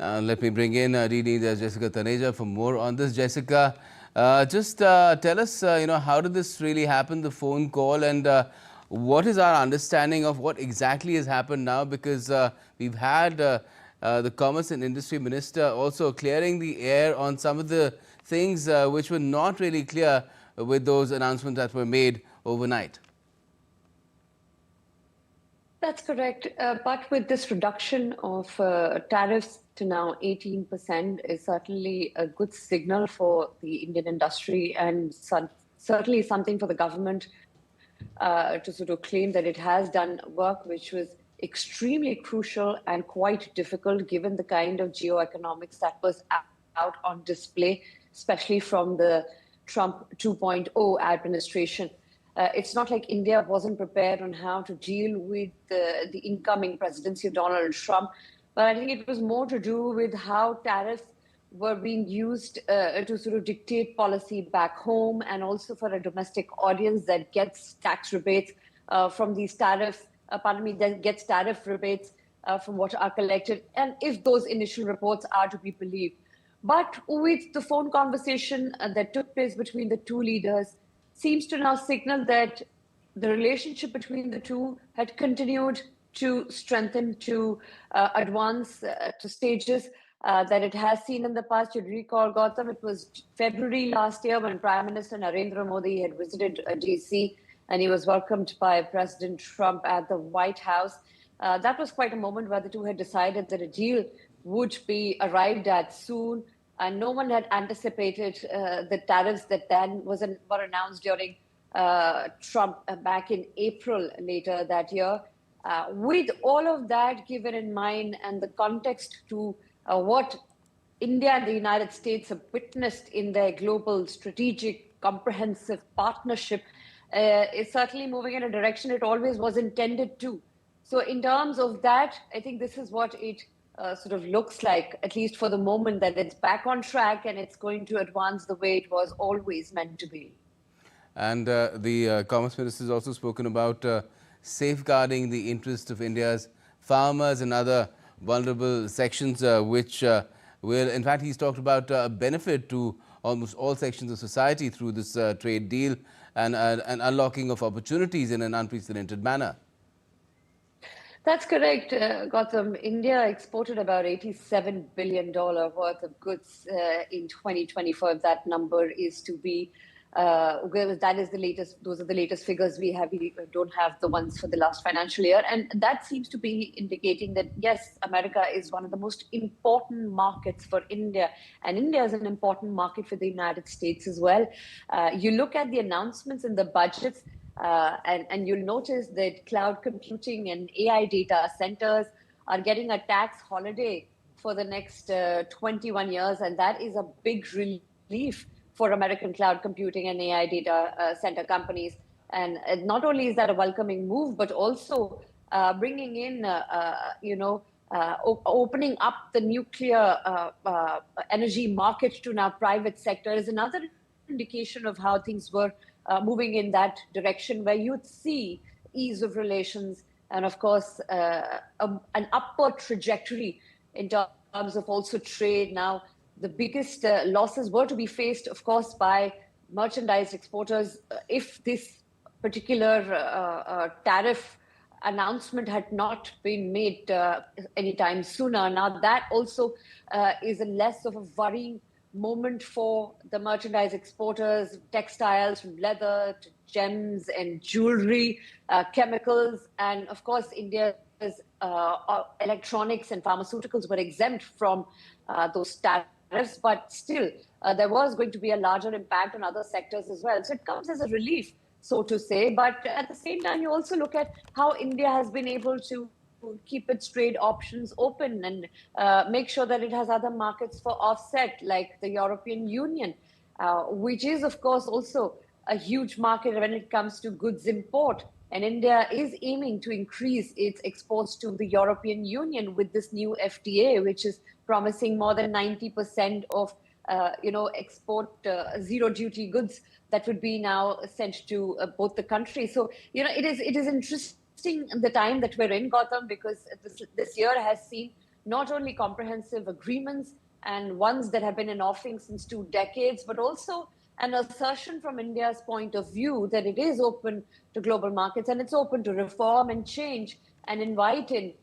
Let me bring in DD Jessica Taneja for more on this. Jessica, just tell us, how did this really happen, the phone call, and what is our understanding of what exactly has happened now? Because we've had the Commerce and Industry Minister also clearing the air on some of the things which were not really clear with those announcements that were made overnight. That's correct. But with this reduction of tariffs to now 18% is certainly a good signal for the Indian industry, and certainly something for the government to sort of claim that it has done work which was extremely crucial and quite difficult given the kind of geoeconomics that was out on display, especially from the Trump 2.0 administration. It's not like India wasn't prepared on how to deal with the incoming presidency of Donald Trump, but I think it was more to do with how tariffs were being used to sort of dictate policy back home, and also for a domestic audience that gets tax rebates from these tariffs, that gets tariff rebates from what are collected, and if those initial reports are to be believed. But with the phone conversation that took place between the two leaders, seems to now signal that the relationship between the two had continued to strengthen, to advance to stages that it has seen in the past. You'd recall, Gautam, it was February last year when Prime Minister Narendra Modi had visited DC, and he was welcomed by President Trump at the White House. That was quite a moment where the two had decided that a deal would be arrived at soon. And no one had anticipated the tariffs that then were announced during Trump back in April later that year. With all of that given in mind, and the context to what India and the United States have witnessed in their global strategic comprehensive partnership, is certainly moving in a direction it always was intended to. So in terms of that, I think this is what it sort of looks like, at least for the moment, that it's back on track and it's going to advance the way it was always meant to be. And the Commerce Minister has also spoken about safeguarding the interest of India's farmers and other vulnerable sections, which will, in fact, he's talked about a benefit to almost all sections of society through this trade deal and an unlocking of opportunities in an unprecedented manner. That's correct, Gautam. India exported about $87 billion worth of goods in 2024. If that number is to be, that is the latest. Those are the latest figures we have. We don't have the ones for the last financial year, and that seems to be indicating that yes, America is one of the most important markets for India, and India is an important market for the United States as well. You look at the announcements in the budgets. And you'll notice that cloud computing and AI data centers are getting a tax holiday for the next 21 years. And that is a big relief for American cloud computing and AI data center companies. And not only is that a welcoming move, but also bringing in, opening up the nuclear energy market to now private sector is another indication of how things were moving in that direction, where you'd see ease of relations and, of course, an upward trajectory in terms of also trade. Now, the biggest losses were to be faced, of course, by merchandise exporters. If this particular tariff announcement had not been made anytime sooner, now that also is a less of a worrying moment for the merchandise exporters, textiles, from leather to gems and jewelry, chemicals, and of course India's electronics and pharmaceuticals were exempt from those tariffs, but still there was going to be a larger impact on other sectors as well. So it comes as a relief, so to say, but at the same time you also look at how India has been able to keep its trade options open and make sure that it has other markets for offset, like the European Union, which is, of course, also a huge market when it comes to goods import. And India is aiming to increase its exports to the European Union with this new FTA, which is promising more than 90% of export zero duty goods that would be now sent to both the countries. So, it is interesting the time that we're in, Gautam, because this year has seen not only comprehensive agreements and ones that have been in offing since 2 decades, but also an assertion from India's point of view that it is open to global markets and it's open to reform and change and invite in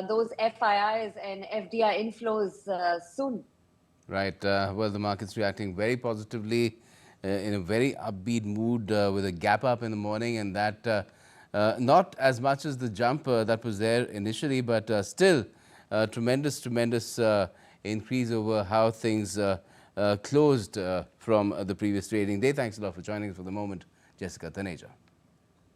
those FIIs and FDI inflows soon. Right. Well, the market's reacting very positively in a very upbeat mood with a gap up in the morning, and that not as much as the jump that was there initially, but still tremendous increase over how things closed from the previous trading day. Thanks a lot for joining us for the moment, Jessica Taneja.